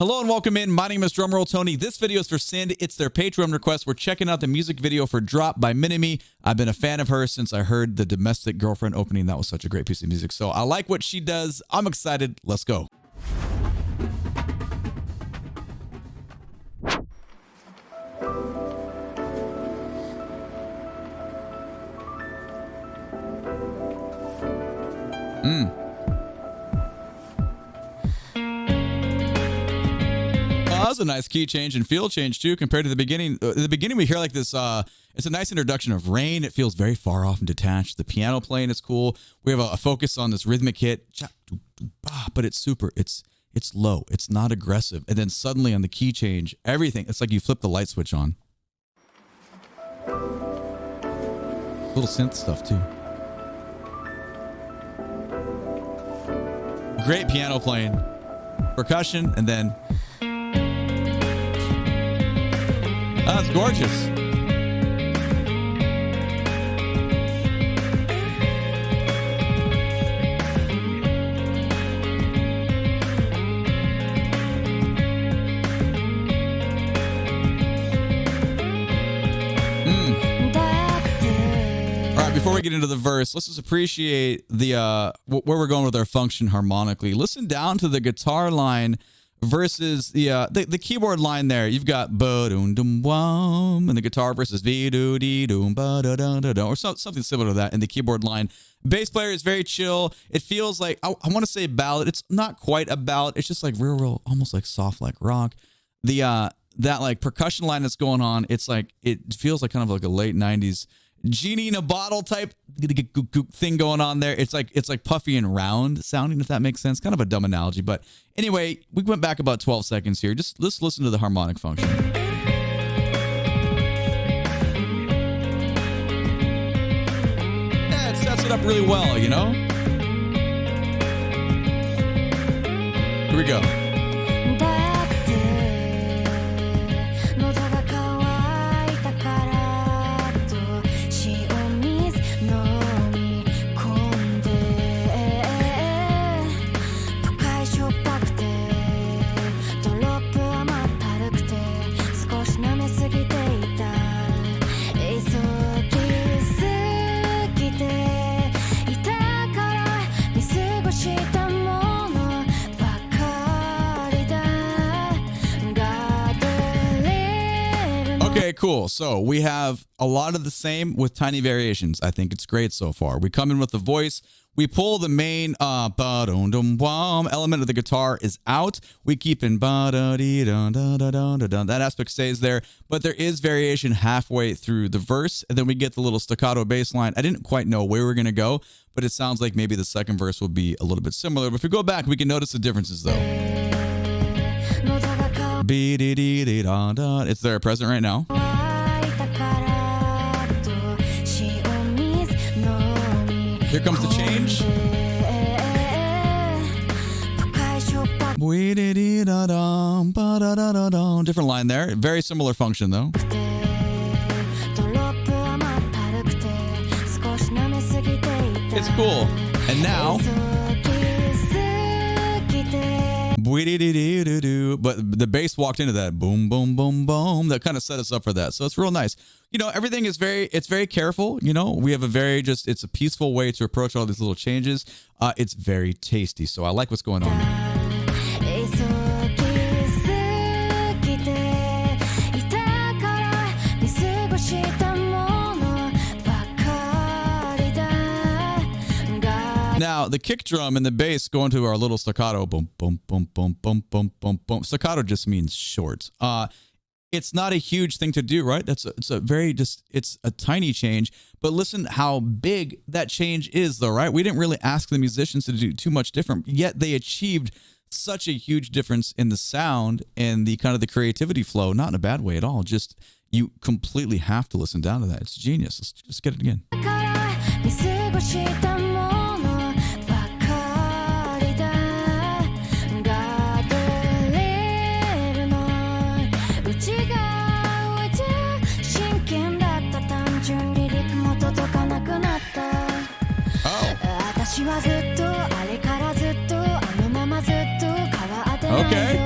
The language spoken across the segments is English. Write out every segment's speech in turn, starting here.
Hello and welcome in. My name is DrumRollTony. This video is for Sind. It's their Patreon request. We're checking out the music video for Drop by Minami. I've been a fan of her since I heard the Domestic Girlfriend opening. That was such a great piece of music. So I like what she does. I'm excited. Let's go. That was a nice key change and feel change too compared to the beginning. At the beginning we hear like this, it's a nice introduction of rain. It feels very far off and detached. The piano playing is cool. We have a focus on this rhythmic hit, but it's low. It's not aggressive. And then suddenly on the key change, everything, it's like you flip the light switch on. Little synth stuff too. Great piano playing, percussion, and then that's gorgeous. All right, before we get into the verse, let's just appreciate the where we're going with our function harmonically. Listen down to the guitar line versus the keyboard line there. You've got ba-dum-dum-wum, and the guitar versus v-do-dee-dum, ba-da-da-da-da, or something similar to that in the keyboard line. Bass player is very chill. It feels like, I want to say ballad. It's not quite a ballad. It's just like real, almost like soft, like rock. That like percussion line that's going on, it's like, it feels like kind of like a late 90s genie in a bottle type thing going on there. It's like puffy and round sounding, if that makes sense. Kind of a dumb analogy, but anyway, we went back about 12 seconds here. Just let's listen to the harmonic function. Yeah, it sets it up really well, you know? Here we go. Okay, cool. So we have a lot of the same with tiny variations. I think it's great so far. We come in with the voice. We pull the main element of the guitar is out. We keep in that aspect stays there, but there is variation halfway through the verse, and then we get the little staccato bass line. I didn't quite know where we're going to go, but it sounds like maybe the second verse will be a little bit similar. But if we go back, we can notice the differences though. It's there present right now. Here comes the change. Different line there. Very similar function though. It's cool. And now but the bass walked into that boom, boom, boom, boom. That kind of set us up for that. So it's real nice. You know, everything is very careful. You know, we have it's a peaceful way to approach all these little changes. It's very tasty. So I like what's going on. Now, the kick drum and the bass go into our little staccato. Boom, boom, boom, boom, boom, boom, boom, boom. Staccato just means short. It's not a huge thing to do, right? It's a tiny change. But listen how big that change is, though, right? We didn't really ask the musicians to do too much different, yet they achieved such a huge difference in the sound and the kind of the creativity flow. Not in a bad way at all. Just you completely have to listen down to that. It's genius. Let's just get it again. Okay.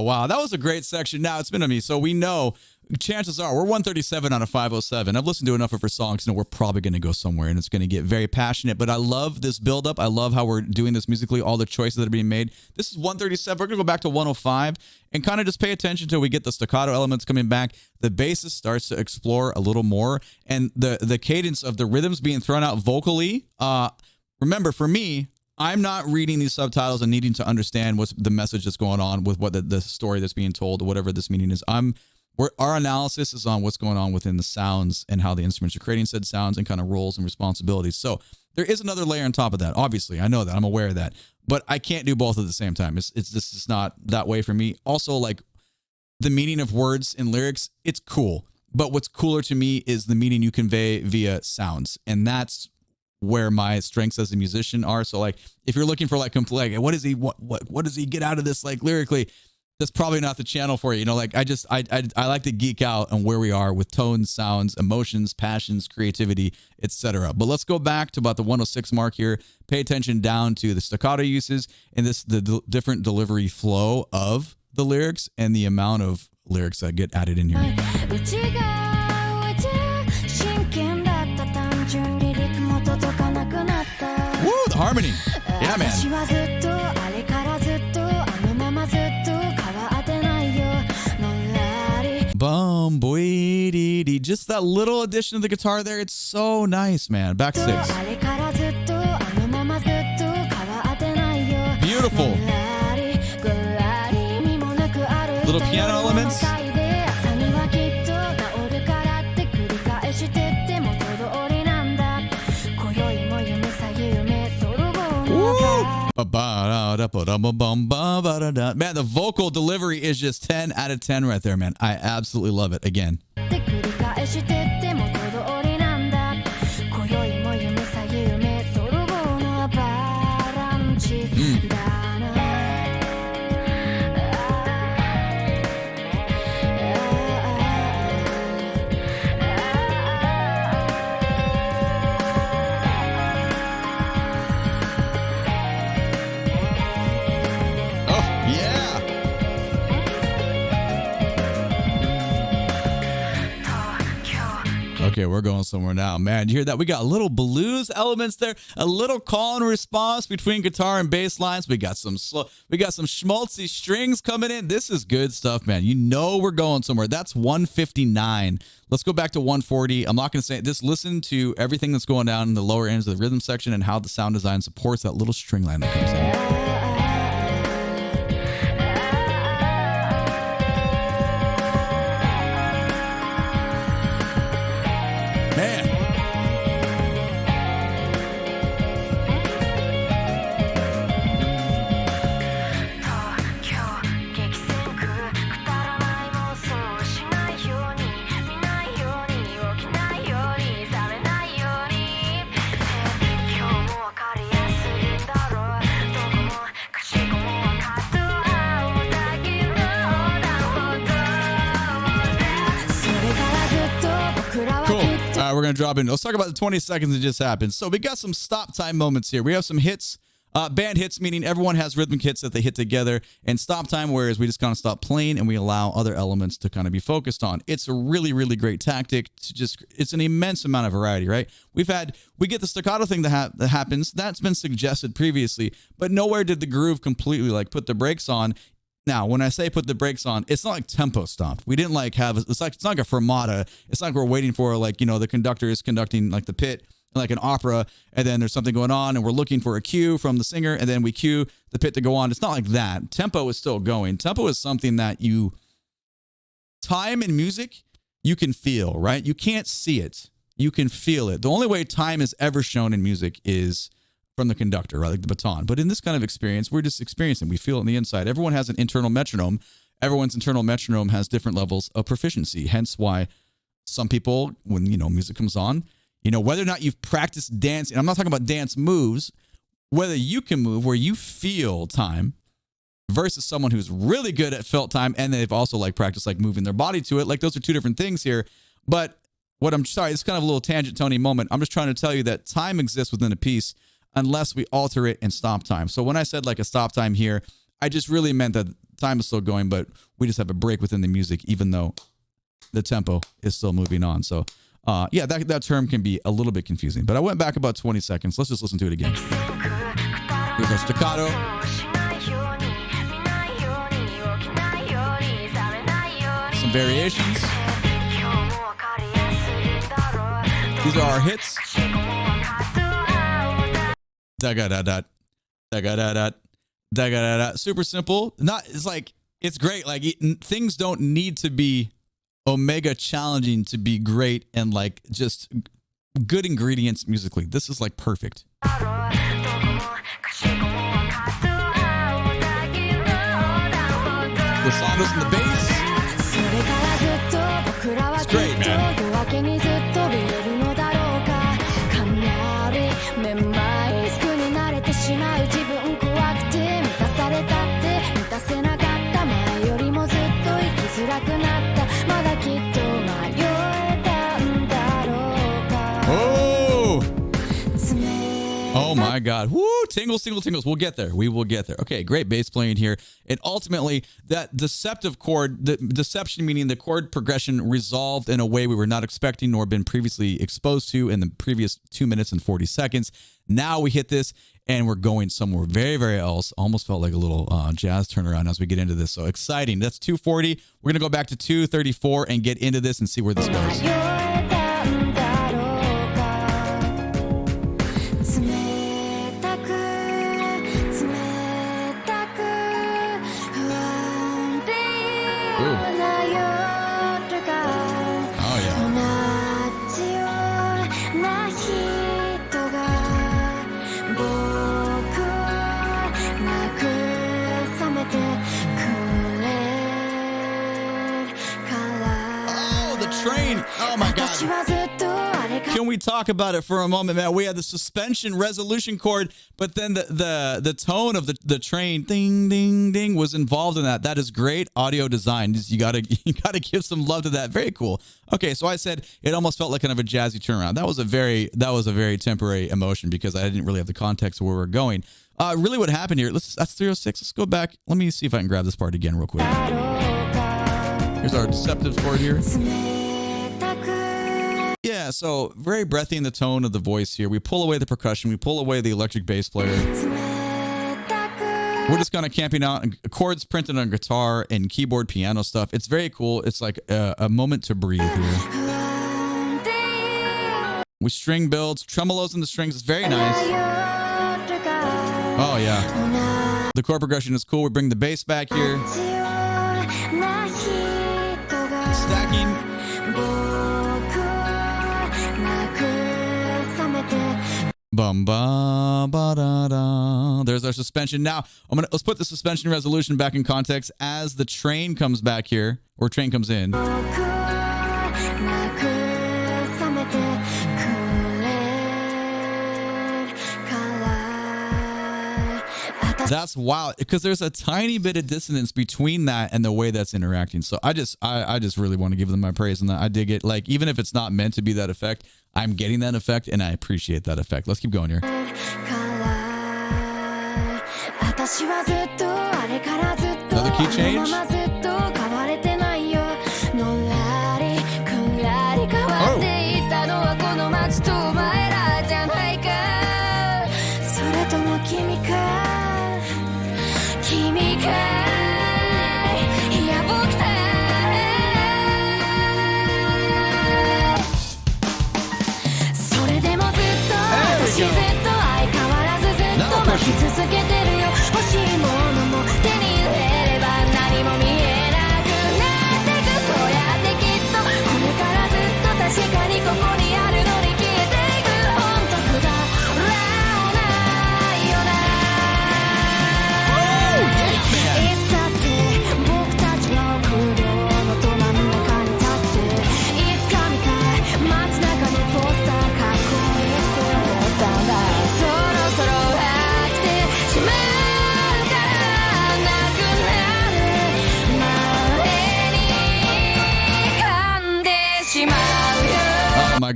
Oh, wow. That was a great section. Now it's Minami. So we know chances are we're 137 out of 507. I've listened to enough of her songs to know we're probably going to go somewhere and it's going to get very passionate. But I love this buildup. I love how we're doing this musically, all the choices that are being made. This is 137. We're going to go back to 105 and kind of just pay attention till we get the staccato elements coming back. The bassist starts to explore a little more. And the cadence of the rhythms being thrown out vocally. Remember, for me, I'm not reading these subtitles and needing to understand what's the message that's going on with what the story that's being told, whatever this meaning is. Our analysis is on what's going on within the sounds and how the instruments are creating said sounds and kind of roles and responsibilities. So there is another layer on top of that. Obviously, I know that. I'm aware of that. But I can't do both at the same time. This is not that way for me. Also, like the meaning of words and lyrics, it's cool. But what's cooler to me is the meaning you convey via sounds. And that's where my strengths as a musician are. So like if you're looking for like what does he get out of this like lyrically, that's probably not the channel for you. You know, like I like to geek out on where we are with tones, sounds, emotions, passions, creativity, etc. But let's go back to about the 106 mark here. Pay attention down to the staccato uses and the different delivery flow of the lyrics and the amount of lyrics that get added in here. Woo, the harmony. Yeah, man. Bum, boy, dee, dee. Just that little addition of the guitar there. It's so nice, man. Back six. Beautiful. Little piano elements. Man, the vocal delivery is just 10 out of 10 right there, man. I absolutely love it. Again. Okay, we're going somewhere now. Man, you hear that? We got little blues elements there, a little call and response between guitar and bass lines. We got some schmaltzy strings coming in. This is good stuff, man. You know we're going somewhere. That's 159. Let's go back to 140. I'm not going to say this. Listen to everything that's going down in the lower ends of the rhythm section and how the sound design supports that little string line that comes in. We're going to drop in. Let's talk about the 20 seconds that just happened. So we got some stop time moments here. We have some hits, band hits, meaning everyone has rhythmic hits that they hit together, and stop time, whereas we just kind of stop playing and we allow other elements to kind of be focused on. It's a really, really great tactic to just, it's an immense amount of variety, right? We get the staccato thing that happens. That's been suggested previously, but nowhere did the groove completely like put the brakes on. Now, when I say put the brakes on, it's not like tempo stop. We didn't like have, it's not like a fermata. It's not like we're waiting for like, you know, the conductor is conducting like the pit, like an opera, and then there's something going on and we're looking for a cue from the singer and then we cue the pit to go on. It's not like that. Tempo is still going. Tempo is something that time in music, you can feel, right? You can't see it. You can feel it. The only way time is ever shown in music is from the conductor, right? Like the baton. But in this kind of experience, we're just experiencing. We feel it on the inside. Everyone has an internal metronome. Everyone's internal metronome has different levels of proficiency. Hence why some people, when, you know, music comes on, you know, whether or not you've practiced dance, and I'm not talking about dance moves, whether you can move where you feel time versus someone who's really good at felt time and they've also like practiced like moving their body to it. Like those are two different things here. But it's kind of a little tangent Tony moment. I'm just trying to tell you that time exists within a piece unless we alter it and stop time. So when I said like a stop time here, I just really meant that Time is still going, but we just have a break within the music, even though the tempo is still moving on. So yeah, that term can be a little bit confusing, but I went back about 20 seconds. Let's just listen to it again. Here's our staccato. Some variations. These are our hits. Da-ga-da-da. Da-ga-da-da. Da-ga-da-da. Super simple. It's great. Like things don't need to be omega challenging to be great and like just good ingredients musically. This is like perfect. The solos and the bass. It's great, man. Oh my God. Woo! Tingles, tingles, tingles. We'll get there. We will get there. Okay, great bass playing here. And ultimately, that deceptive chord, the deception meaning the chord progression resolved in a way we were not expecting nor been previously exposed to in the previous 2 minutes and 40 seconds. Now we hit this and we're going somewhere very, very else. Almost felt like a little jazz turnaround as we get into this. So exciting. That's 240. We're going to go back to 234 and get into this and see where this goes. Train. Oh my God. Can we talk about it for a moment, man? We had the suspension resolution chord, but then the tone of the train ding ding ding was involved in that. That is great audio design. You gotta give some love to that. Very cool. Okay, so I said it almost felt like kind of a jazzy turnaround. That was a very temporary emotion because I didn't really have the context of where we're going. Really, what happened here? That's 306. Let's go back. Let me see if I can grab this part again real quick. Here's our Deceptive chord here. Yeah, so very breathy in the tone of the voice here. We pull away the percussion. We pull away the electric bass player. We're just kind of camping out and chords printed on guitar and keyboard piano stuff. It's very cool. It's like a moment to breathe here. We string builds, tremolos in the strings. It's very nice. Oh, yeah. The chord progression is cool. We bring the bass back here. Stacking. Bum ba ba da da. There's our suspension. Now let's put the suspension resolution back in context as the train comes back here, or train comes in. That's wild because there's a tiny bit of dissonance between that and the way that's interacting. So I just really want to give them my praise on that. I dig it. Like even if it's not meant to be that effect, I'm getting that effect and I appreciate that effect. Let's keep going here. Another key change.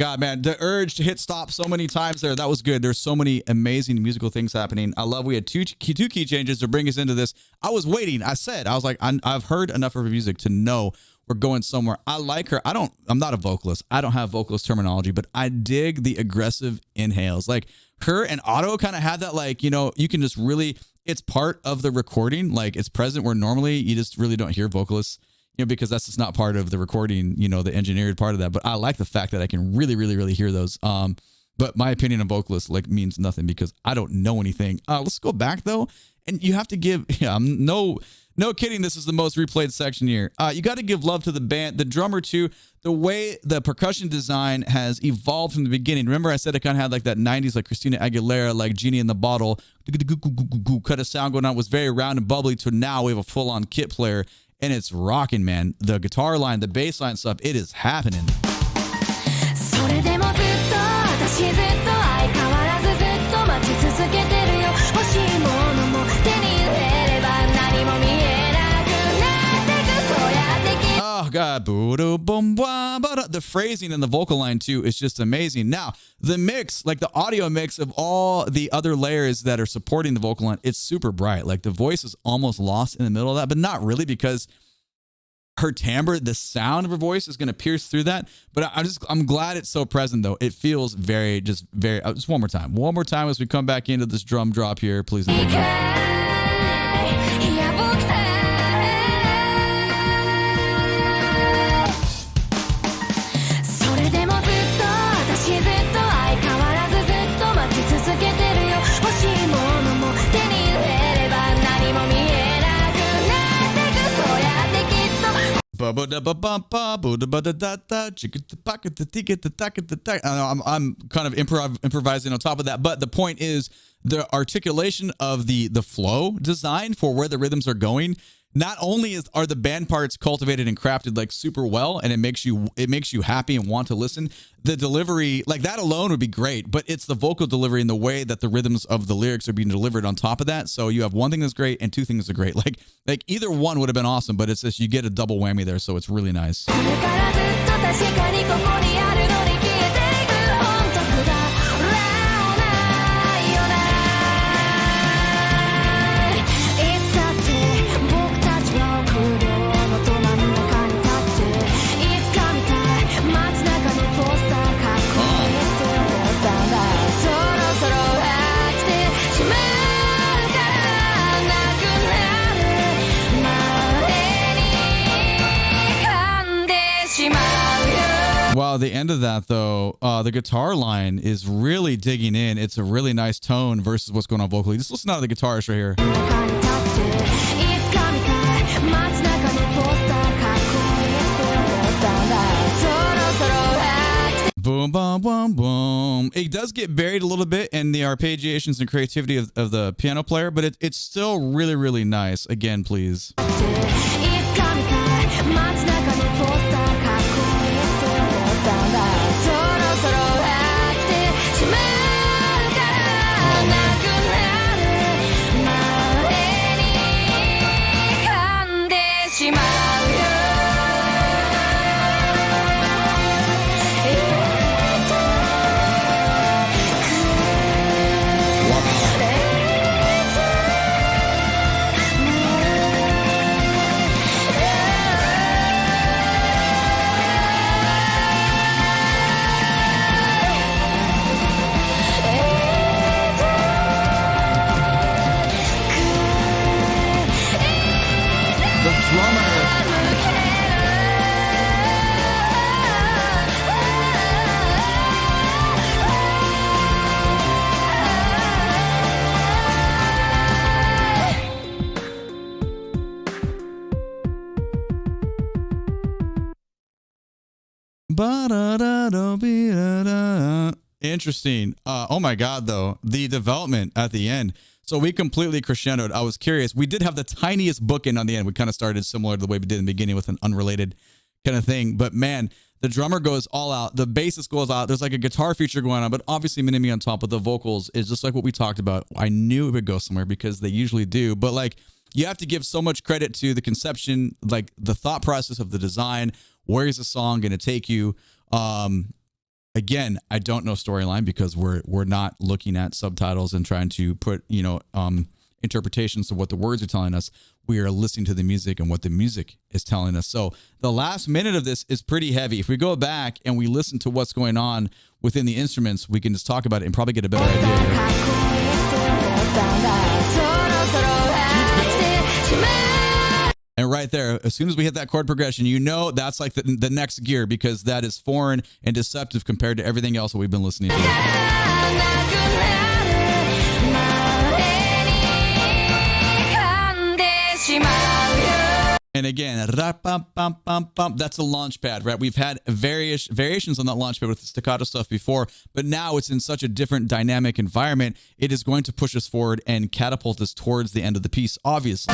God, man. The urge to hit stop so many times there. That was good. There's so many amazing musical things happening. I love we had two key changes to bring us into this. I was waiting. I was like, I've heard enough of her music to know we're going somewhere. I like her. I'm not a vocalist. I don't have vocalist terminology, but I dig the aggressive inhales. Like her and Otto kind of had that, like, you know, you can just really, it's part of the recording. Like it's present where normally you just really don't hear vocalists, you know, because that's just not part of the recording, you know, the engineered part of that. But I like the fact that I can really, really, really hear those. But my opinion on vocalists like means nothing because I don't know anything. Let's go back though. And you have to give, no kidding. This is the most replayed section here. You got to give love to the band, the drummer too. The way the percussion design has evolved from the beginning. Remember I said it kind of had like that 90s, like Christina Aguilera, like Genie in the Bottle, kind of sound going on. It was very round and bubbly to now we have a full on kit player. And it's rocking, man. The guitar line, the bass line stuff, it is happening. Oh, God. The phrasing and the vocal line, too, is just amazing. Now, the mix, like the audio mix of all the other layers that are supporting the vocal line, it's super bright. Like the voice is almost lost in the middle of that, but not really because her timbre, the sound of her voice is going to pierce through that. But I'm glad it's so present, though. It feels just one more time as we come back into this drum drop here, please. I'm kind of improvising on top of that, but the point is the articulation of the flow design for where the rhythms are going. Not only are the band parts cultivated and crafted like super well, and it makes you happy and want to listen. The delivery, like that alone would be great, but it's the vocal delivery and the way that the rhythms of the lyrics are being delivered on top of that. So you have one thing that's great and two things that are great. Like either one would have been awesome, but it's just you get a double whammy there, so it's really nice. Wow, the end of that, though, the guitar line is really digging in. It's a really nice tone versus what's going on vocally. Just listen to the guitarist right here. Boom, boom, boom, boom. It does get buried a little bit in the arpeggiations and creativity of the piano player, but it's still really, really nice. Again, please. Interesting. Oh my God, though, the development at the end. So we completely crescendoed. I was curious. We did have the tiniest bookend on the end. We kind of started similar to the way we did in the beginning with an unrelated kind of thing. But man, the drummer goes all out. The bassist goes out. There's like a guitar feature going on, but obviously Minami on top of the vocals is just like what we talked about. I knew it would go somewhere because they usually do. But like, you have to give so much credit to the conception, like the thought process of the design. Where is the song going to take you? Again, I don't know storyline because we're not looking at subtitles and trying to put, interpretations of what the words are telling us. We are listening to the music and what the music is telling us. So the last minute of this is pretty heavy. If we go back and we listen to what's going on within the instruments, we can just talk about it and probably get a better idea here. And right there, as soon as we hit that chord progression, that's like the next gear, because that is foreign and deceptive compared to everything else that we've been listening to. And again, that's a launch pad, right? We've had variations on that launch pad with the staccato stuff before, but now it's in such a different dynamic environment. It is going to push us forward and catapult us towards the end of the piece, obviously.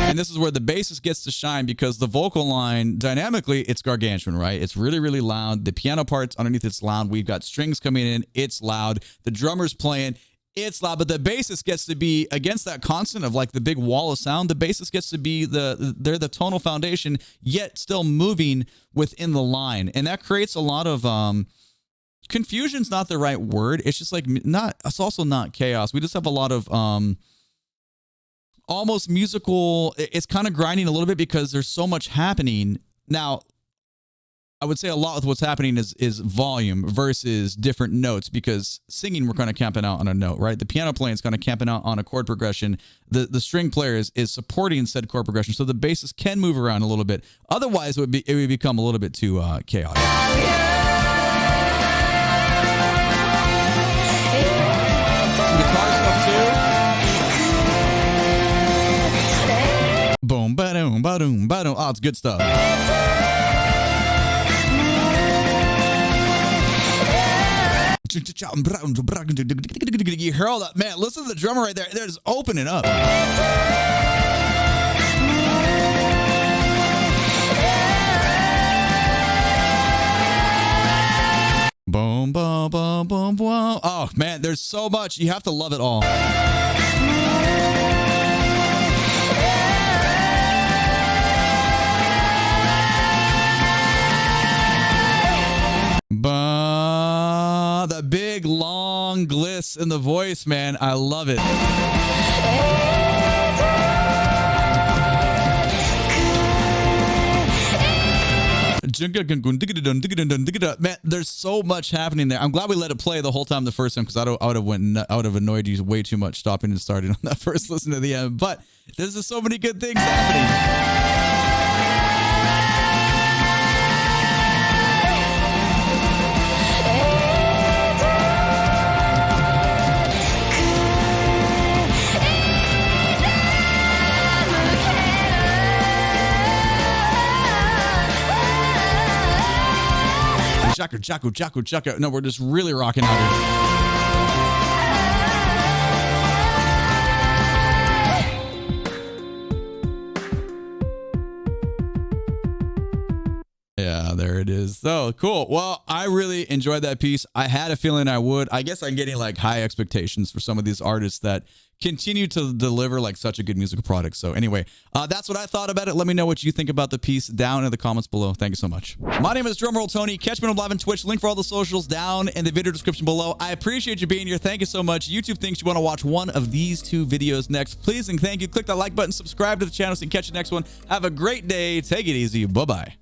And this is where the bassist gets to shine, because the vocal line, dynamically, it's gargantuan, right? It's really, really loud. The piano parts underneath, it's loud. We've got strings coming in. It's loud. The drummer's playing. It's loud. But the bassist gets to be against that constant of like the big wall of sound. The bassist gets to be they're the tonal foundation, yet still moving within the line. And that creates a lot of confusion's not the right word. It's just like it's also not chaos. We just have a lot of almost musical, it's kind of grinding a little bit because there's so much happening. Now, I would say a lot with what's happening is volume versus different notes, because singing, we're kind of camping out on a note, right? The piano playing is kind of camping out on a chord progression. The string player is supporting said chord progression, so the bassist can move around a little bit. Otherwise, it would become a little bit too chaotic. Some guitar stuff too. Boom, ba-doom, ba-doom, ba-doom. Oh, it's good stuff. You hear all that? Man, listen to the drummer right there. They're just opening up. Boom, boom, boom, boom, boom. Oh, man, there's so much. You have to love it all. The big long gliss in the voice, man. I love it. Man, there's so much happening there. I'm glad we let it play the whole time the first time, because I would have annoyed you way too much stopping and starting on that first listen to the end. But there's just so many good things happening. Chaka. No, we're just really rocking out here. Yeah, there it is. So cool. Well, I really enjoyed that piece. I had a feeling I would. I guess I'm getting like high expectations for some of these artists that continue to deliver like such a good musical product. So anyway, that's what I thought about it. Let me know what you think about the piece down in the comments below. Thank you so much. My name is DrumRollTony. Catch me on live on Twitch. Link for all the socials down in the video description below. I appreciate you being here. Thank you so much. YouTube thinks you want to watch one of these two videos next. Please and thank you. Click that like button. Subscribe to the channel so you can catch the next one. Have a great day. Take it easy. Bye-bye.